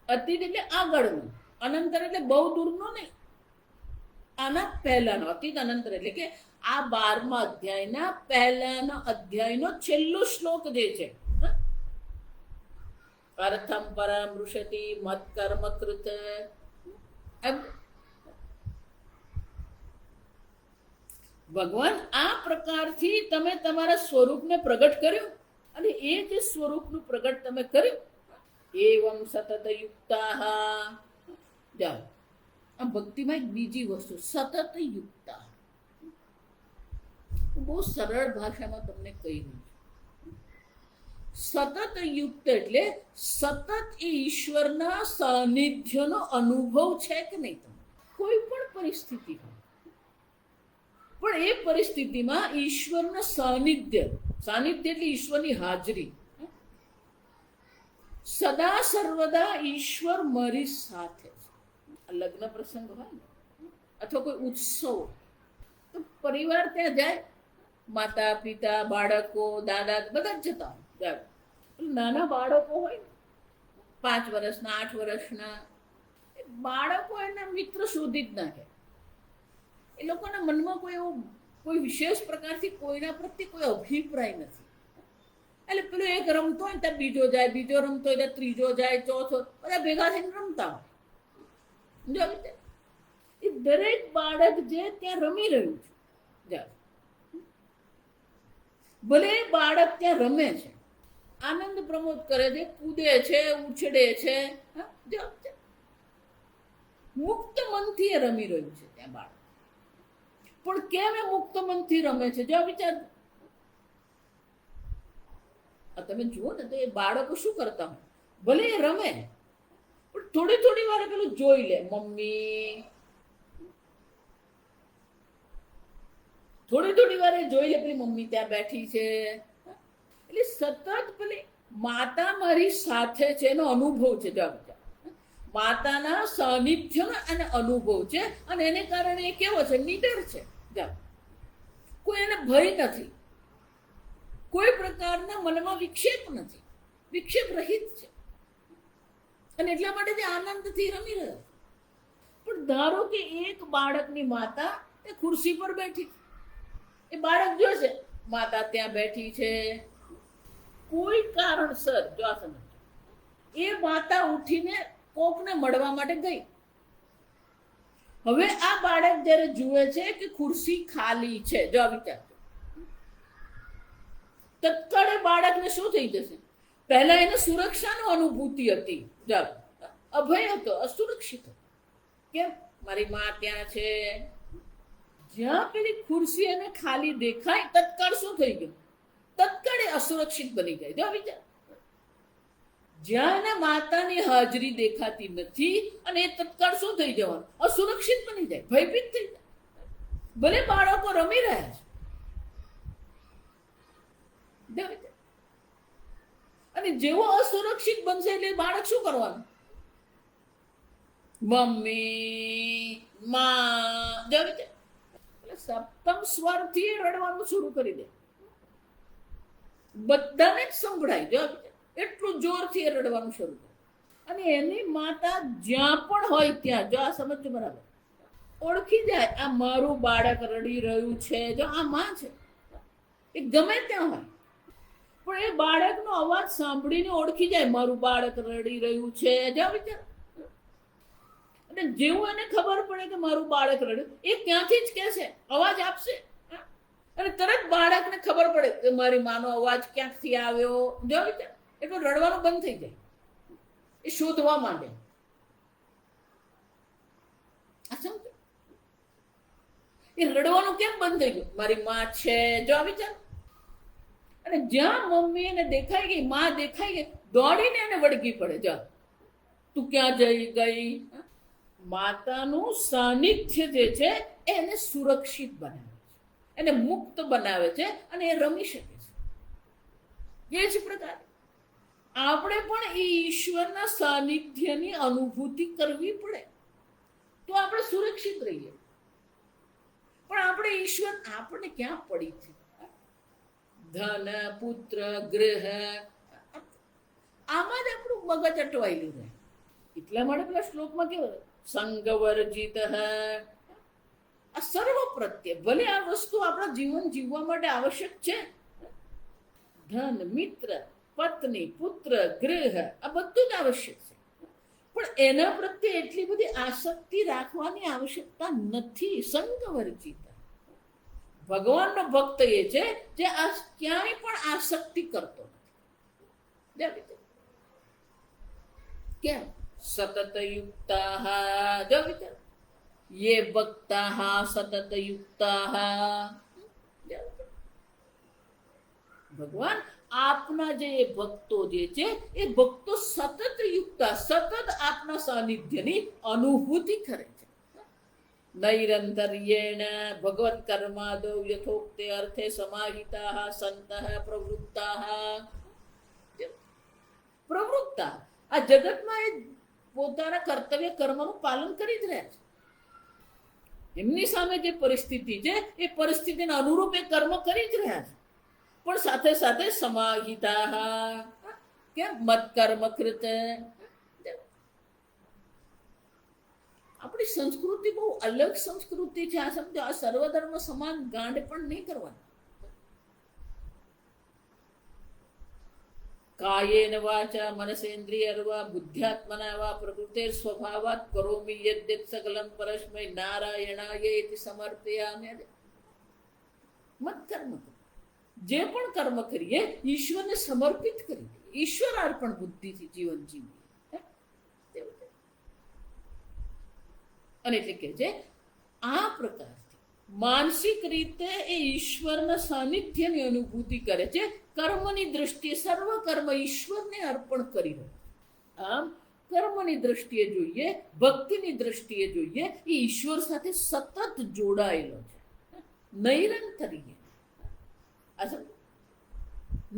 અતીત એટલે આગળનું, અનંતર એટલે બહુ દૂરનો નહીં, આના પહેલાનો. અતીત અનંતર એટલે કે આ 12મા અધ્યાયના પહેલાનો અધ્યાયનો છેલ્લો શ્લોક જે છે, અર્થમ પરામૃશતિ મત કર્મ કૃત. ભગવાન આ પ્રકારથી તમે તમારા સ્વરૂપને પ્રગટ કર્યું, અને એ જે સ્વરૂપનું પ્રગટ તમે કર્યું, એવં સતત યુક્તા. જાઓ, આ ભક્તિમાં એક બીજી વસ્તુ, સતત યુક્તા. બહુ સરળ ભાષામાં તમને કહી દઉં. સતત યુક્ત એટલે સતત એ ઈશ્વરના સાનિધ્યનો અનુભવ છે કે નહીં? તમે કોઈ પણ પરિસ્થિતિ હોય, પણ એ પરિસ્થિતિમાં ઈશ્વરના સાનિધ્ય એટલે ઈશ્વરની હાજરી, સદા સર્વદા ઈશ્વર મારી સાથે છે. લગ્ન પ્રસંગ હોય ને, અથવા કોઈ ઉત્સવ, તો પરિવાર ત્યાં જાય, માતા પિતા બાળકો દાદા બધા જ જતા હોય. નાના બાળકો હોય, 5 વર્ષના 8 વર્ષના બાળકો એના મિત્ર શોધી જ નાખે. એ લોકોના મનમાં કોઈ વિશેષ પ્રકારથી કોઈના પ્રત્યે કોઈ અભિપ્રાય નથી. એટલે પેલો એક રમતો હોય ત્યાં બીજો જાય, બીજો રમતો હોય ત્યાં ત્રીજો જાય, ચોથો, બધા ભેગા થઈને રમતા હોય. એ દરેક બાળક જે ત્યાં રમી રહ્યું છે, ભલે બાળક ત્યાં રમે છે, આનંદ પ્રમોદ કરે છે, કૂદે છે, ઉછળે છે, મુક્ત મનથી એ રમી રહ્યું છે ત્યાં બાળક. પણ કેમ એ મુક્ત મનથી રમે છે? જો વિચાર, તમે જુઓ ને તો એ બાળકો શું કરતા હોય, ભલે એ રમે પણ થોડી વાર પેલું જોઈ લે, મમ્મી, થોડી વાર એ જોઈ લે પેલી મમ્મી ત્યાં બેઠી છે. એટલે સતત પેલી માતા મારી સાથે છે એનો અનુભવ છે. જો માતાના સાનિધ્યનો અને અનુભવ છે, અને એને કારણે એ કેવો છે? નીડર છે. કોઈ એને ભય નથી, કોઈ પ્રકારના મનમાં વિક્ષેપ નથી, વિક્ષેપ રહિત છે, અને એટલા માટે જે આનંદથી રમી રહ્યો. પણ ધારો કે એક બાળકની માતા એ ખુરશી પર બેઠી, એ બાળક જોશે માતા ત્યાં બેઠી છે. કોઈ કારણસર જો આ સમજો, એ માતા ઉઠીને કોકને મળવા માટે ગઈ. હવે આ બાળક જ્યારે જુએ છે કે ખુરશી ખાલી છે, જો આ વિચાર, તત્કાળ બાળકને શું થઈ જશે? પહેલા એને સુરક્ષાની અનુભૂતિ હતી, અભય હતો, અસુરક્ષિત હતો. કેમ? મારી માં ત્યાં છે. જ્યાં પેલી ખુરશી એને ખાલી દેખાય, તત્કાળ શું થઈ ગયું? તત્કાળ એ અસુરક્ષિત બની જાય. જો વિચાર, જ્યાં એના માતાની હાજરી દેખાતી નથી અને એ તત્કાળ શું થઈ જવાનું? અસુરક્ષિત બની જાય, ભયભીત થઈ જાય. ભલે બાળકો રમી રહ્યા છે, અને જેવો અસુરક્ષિત બનશે એટલે બાળક શું કરવાનું? મમ્મી, માં, એટલે સપ્તમ સ્વરથી રડવાનું શરૂ કરી દે. બધાને જ સંભળાય, જો એટલું જોરથી રડવાનું શરૂ કરે. અને એની માતા જ્યાં પણ હોય ત્યાં, જો આ સમજો બરાબર, ઓળખી જાય આ મારું બાળક રડી રહ્યું છે. જો આ માં છે, એ ગમે ત્યાં હોય પણ એ બાળકનો અવાજ સાંભળીને ઓળખી જાય મારું બાળક રડી રહ્યું છે. જો વિચાર, અને જેવું એને ખબર પડે કે મારું બાળક રડ્યું, એ ત્યાંથી જ કહેશે, અવાજ આપશે. અને તરત બાળકને ખબર પડે કે મારી માનો અવાજ ક્યાંકથી આવ્યો. જો વિચાર, એટલું રડવાનું બંધ થઈ જાય, એ શોધવા માંડે. આ સમજો, એ રડવાનું કેમ બંધ થઈ ગયું? મારી માં છે. જો વિચાર, અને જ્યાં મમ્મી એને દેખાઈ ગઈ, માં દેખાઈ ગઈ, દોડીને એને વળગી પડે. જા, તું ક્યાં જઈ ગઈ? માતાનું સાનિધ્ય જે છે એને સુરક્ષિત બનાવે છે, એને મુક્ત બનાવે છે અને એ રમી શકે છે. એ જ પ્રકારે આપણે પણ એ ઈશ્વરના સાનિધ્યની અનુભૂતિ કરવી પડે તો આપણે સુરક્ષિત રહીએ. પણ આપણે ઈશ્વર આપણને ક્યાં પડી છે? ધન, પુત્ર, ગ્રહ, આમાં જ આપણું મગજ અટવાયેલું રહે. એટલા માટે પેલા શ્લોકમાં કેવું, સંગવર્જિત, આ સર્વ પ્રત્યે, ભલે આ વસ્તુ આપણા જીવન જીવવા માટે આવશ્યક છે, ધન, મિત્ર, પત્ની, પુત્ર, ગૃહ, આ બધું જ આવશ્યક છે, પણ એના પ્રત્યે એટલી બધી આસક્તિ રાખવાની આવશ્યકતા નથી. સંગવર્જિત, ભગવાનનો ભક્ત એ છે જે આ ક્યાંય પણ આસક્તિ કરતો નથી. કેમ? સતત યુક્તા, જો વિચાર, યે ભક્તા સતત યુક્તા. ભગવાન આપના જે ભક્તો જે છે એ ભક્તો સતત યુક્તા, સતત આપના સાનિધ્યની અનુભૂતિ કરે છે. નૈરંતર્યેણ ભગવત કર્માદો યથોક્તે અર્થે સમાહિતા સંતઃ પ્રવૃત્તા. આ જગતમાં એ પોતાના કર્તવ્ય કર્મનું પાલન કરી જ રહ્યા છે. એમની સામે જે પરિસ્થિતિ છે એ પરિસ્થિતિને અનુરૂપ એ કર્મ કરી જ રહ્યા છે, પણ સાથે સાથે સમાહિતા, કેમ? મત કર્મ કૃત. આપણી સંસ્કૃતિ બહુ અલગ સંસ્કૃતિ છે. આ સમજો, આ સર્વધર્મ સમાન ગાંડ પણ નહીં કરવાની. કાયેન વાચા મનસેન્દ્રિયર્વા બુદ્ધ્યાત્મના વા પ્રકૃતે સ્વભાવાત કરોમિ યદ્યત સકલં પરસ્મૈ નારાયણાયેતિ સમર્પયામિ. મત કર્મ, જે પણ કર્મ કરીએ ઈશ્વરને સમર્પિત કરી, ઈશ્વર અર્પણ બુદ્ધિથી જીવન જીવીએ. અને એટલે કે છે આ પ્રકારથી માનસિક રીતે એ ઈશ્વરના સાનિધ્યની અનુભૂતિ કરે છે. કર્મની દ્રષ્ટિએ સર્વ કર્મ ઈશ્વરને અર્પણ કરી રહ્યો. આમ કર્મની દ્રષ્ટિએ જોઈએ, ભક્તિની દ્રષ્ટિએ જોઈએ, એ ઈશ્વર સાથે સતત જોડાયેલો છે. નૈરંતર્ય,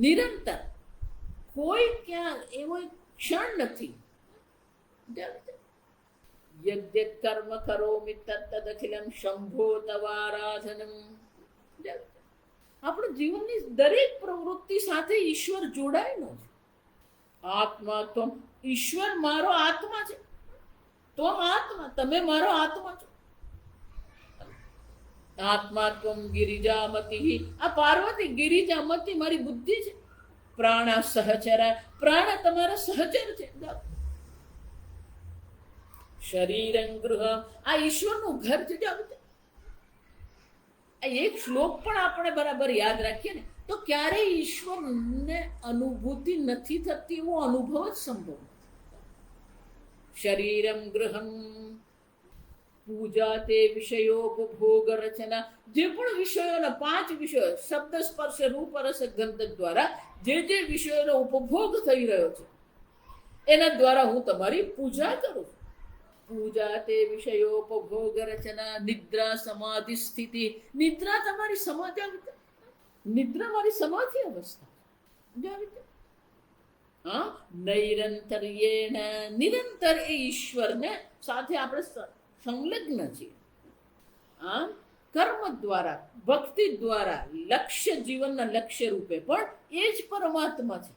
નિરંતર, કોઈ ક્યાં એવો ક્ષણ નથી. યદ્યત કર્મ કરોમિ તત્તદખિલં શંભો તવારાધનમ. આપણા જીવનની દરેક પ્રવૃત્તિ સાથે ઈશ્વર જોડાયેલો છે. આત્મા તો ઈશ્વર મારો આત્મા છે, તો આત્મા, તમે મારો આત્મા છો. આત્મા ત્વમ ગિરિજામતિ. આ પાર્વતી ગિરિજામતી મારી બુદ્ધિ છે. પ્રાણા સહચરા, પ્રાણ તમારા સહચર છે. શરીરં ગૃહ, આ ઈશ્વરનું ઘર છે. આ એક શ્લોક પણ આપણે બરાબર યાદ રાખીએ ને તો ક્યારેય ઈશ્વરને અનુભૂતિ નથી થતી એવો અનુભવ જ સંભવ. શરીરમ ગૃહમ પૂજા તે વિષયોપભોગ રચના, જે પણ વિષયોના 5 વિષયો શબ્દ સ્પર્શ રૂપ રસ ગંધ દ્વારા જે વિષયોનો ઉપભોગ થઈ રહ્યો છે એના દ્વારા હું તમારી પૂજા કરું. પૂજા તે વિષયોપભોગ રચના. નિદ્રા સમાધિ સ્થિતિ, નિદ્રા તમારી સમાધિ, નિદ્રા મારી સમાધિ અવસ્થા. હા, નૈરંતર્યેણ, નિરંતર એ ઈશ્વરને સાથે આપણે સંલગ્ન છીએ. આ કર્મ દ્વારા, ભક્તિ દ્વારા, લક્ષ્ય જીવનના લક્ષ્ય રૂપે પણ એ જ પરમાત્મા છે.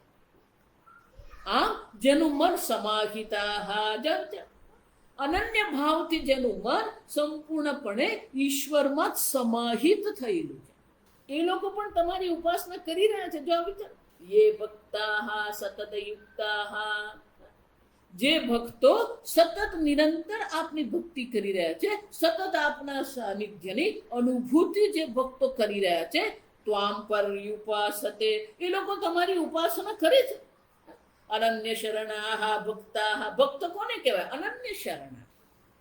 આ જેનું મન સમાહિતા, અનન્ય ભાવથી જેનું મન સંપૂર્ણપણે ઈશ્વરમાં જ સમાહિત થયેલું છે, એ લોકો પણ તમારી ઉપાસના કરી રહ્યા છે. જો આ વિચાર, યે ભક્તાઃ સતત યુક્તાઃ, જે ભક્તો સતત નિરંતર આપની ભક્તિ કરી રહ્યા છે, સતત આપના સાનિધ્યની અનુભૂતિ જે ભક્તો કરી રહ્યા છે, ત્વામ પર્યુપાસતે, એ લોકો તમારી ઉપાસના કરે છે. અનન્ય શરણાઃ ભક્તાઃ, ભક્ત કોને કહેવાય? અનન્ય શરણા.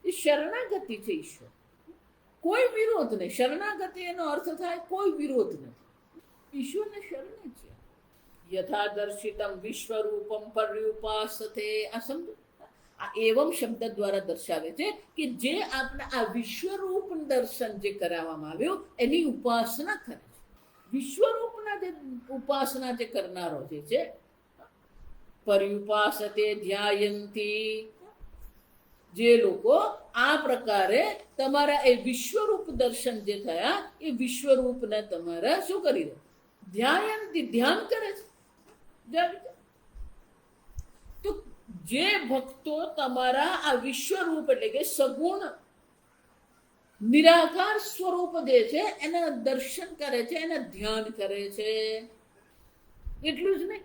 એ શરણાગતિ છે ઈશ્વર, કોઈ વિરોધ નહીં. શરણાગતિ એનો અર્થ થાય કોઈ વિરોધ નથી, ઈશ્વરને શરણે છે. યથા દર્શિતમ વિશ્વરૂપમ પર્યુપાસતે, આ સમજો. આ એવમ શબ્દ દ્વારા દર્શાવે છે કે જે આપણે આ વિશ્વરૂપ દર્શન જે કરાવવામાં આવ્યું એની ઉપાસના કરે છે. વિશ્વરૂપના જે ઉપાસના જે કરનારો જે છે, પર્યુપાસતે ધ્યાયંતી, જે લોકો આ પ્રકારે તમારા એ વિશ્વરૂપ દર્શન જે થયા એ વિશ્વરૂપને તમારા શું કરી દે? ધ્યાયંતી, ધ્યાન કરે છે. તો જે ભક્તો તમારા આ વિશ્વરૂપ એટલે કે સગુણ નિરાકાર સ્વરૂપ જે છે એના દર્શન કરે છે, એના ધ્યાન કરે છે, એટલું જ નહીં,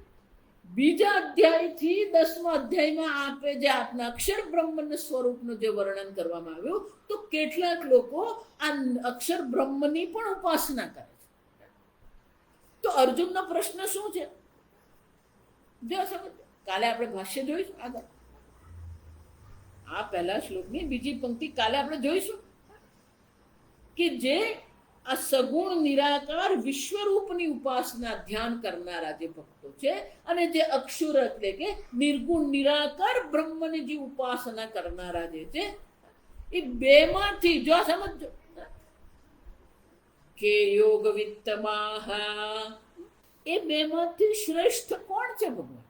બીજા અધ્યાયથી 10મા અધ્યાયમાં આપે જે આપના અક્ષર બ્રહ્મન સ્વરૂપનું જે વર્ણન કરવામાં આવ્યું, તો કેટલાક લોકો આ અક્ષર બ્રહ્મની પણ ઉપાસના કરે છે. તો અર્જુનનો પ્રશ્ન શું છે? જો સમજ, કાલે આપણે ભાષ્ય જોઈશું આગળ. આ પહેલા શ્લોકની બીજી પંક્તિ કાલે આપણે જોઈશું કે જે આ સગુણ નિરાકાર વિશ્વરૂપની ઉપાસના ધ્યાન કરનારા જે ભક્તો છે અને જે અક્ષુર એટલે કે નિર્ગુણ નિરાકાર બ્રહ્મની જે ઉપાસના કરનારા જે છે, એ બેમાંથી જો સમજો કે યોગ વિત્તમાહ, એ બેમાંથી શ્રેષ્ઠ કોણ છે ભગવાન?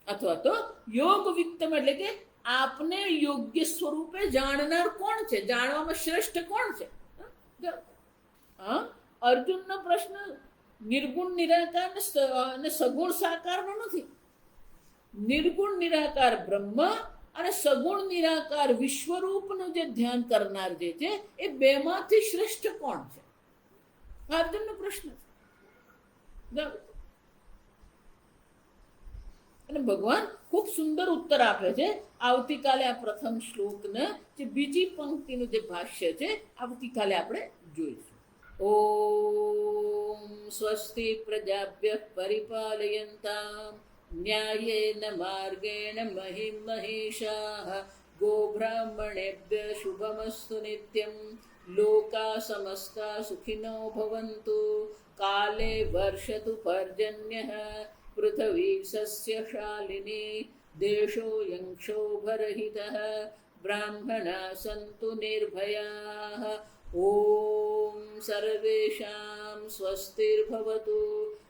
અથવા તો યોગ વિત્તમ એટલે કે આપને યોગ્ય સ્વરૂપે જાણનાર કોણ છે? જાણવામાં શ્રેષ્ઠ કોણ છે? અર્જુનનો પ્રશ્ન નિર્ગુણ નિરાકાર અને સગુણ સાકારનો નથી. નિર્ગુણ નિરાકાર બ્રહ્મ અને સગુણ નિરાકાર વિશ્વરૂપનું જે ધ્યાન કરનાર જે છે, એ બેમાંથી શ્રેષ્ઠ કોણ છે? અર્જુનનો પ્રશ્ન છે. અને ભગવાન ખૂબ સુંદર ઉત્તર આપે છે. આવતીકાલે આ પ્રથમ શ્લોકને જે બીજી પંક્તિનું જે ભાષ્ય છે, આવતીકાલે આપણે જોઈશું. ઓમ સ્વસ્તિ પ્રજાભ્યઃ પરિપાલયન્તામ ન્યાયેન માર્ગેણ મહિં મહિષાઃ ગોબ્રાહ્મણેભ્યઃ શુભમસ્તુ નિત્યં લોકા સમસ્તા સુખિનો ભવન્તુ કાલે વર્ષતુ પર્જન્યઃ પૃથ્વી સસ્યશાલિની દેશોऽયં ક્ષોભરહિતઃ બ્રાહ્મણા સन्तુ નિર્ભયાઃ ઓમ સર્વેષાં સ્વસ્તિર્ભવતુ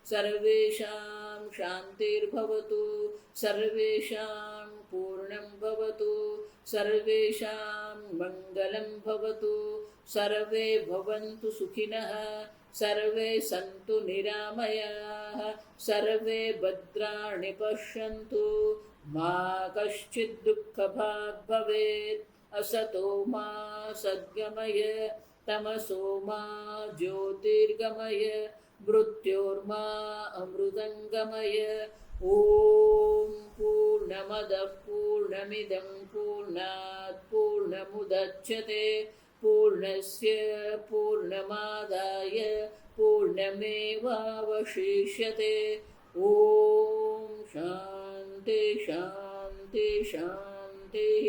સર્વેષાં શાંતિર્ભવતુ સર્વેષાં પૂર્ણં ભવતુ સર્વેષાં મંગલં ભવતુ સર્વે ભવन्तુ સુખિનઃ સર્વે સन्तુ નિરામયાઃ સર્વે ભદ્રાણિ પશ્યन्तુ મા કશ્ચિદ દુઃખભાગ ભવેत् અસતો મા સદ્ગમય तमसो मा ज्योतिर्गमय मृत्योर्मा अमृतङ्गमय ॐ पूर्णमदः पूर्णमिदं पूर्णात् पूर्णमुदच्यते पूर्णस्य पूर्णमादाय पूर्णमेवावशिष्यते ॐ शान्ति शान्ति शान्तिः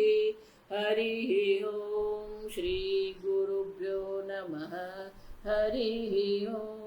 हरिः ॐ श्रीगुरुभ्यो नमः हरिः ॐ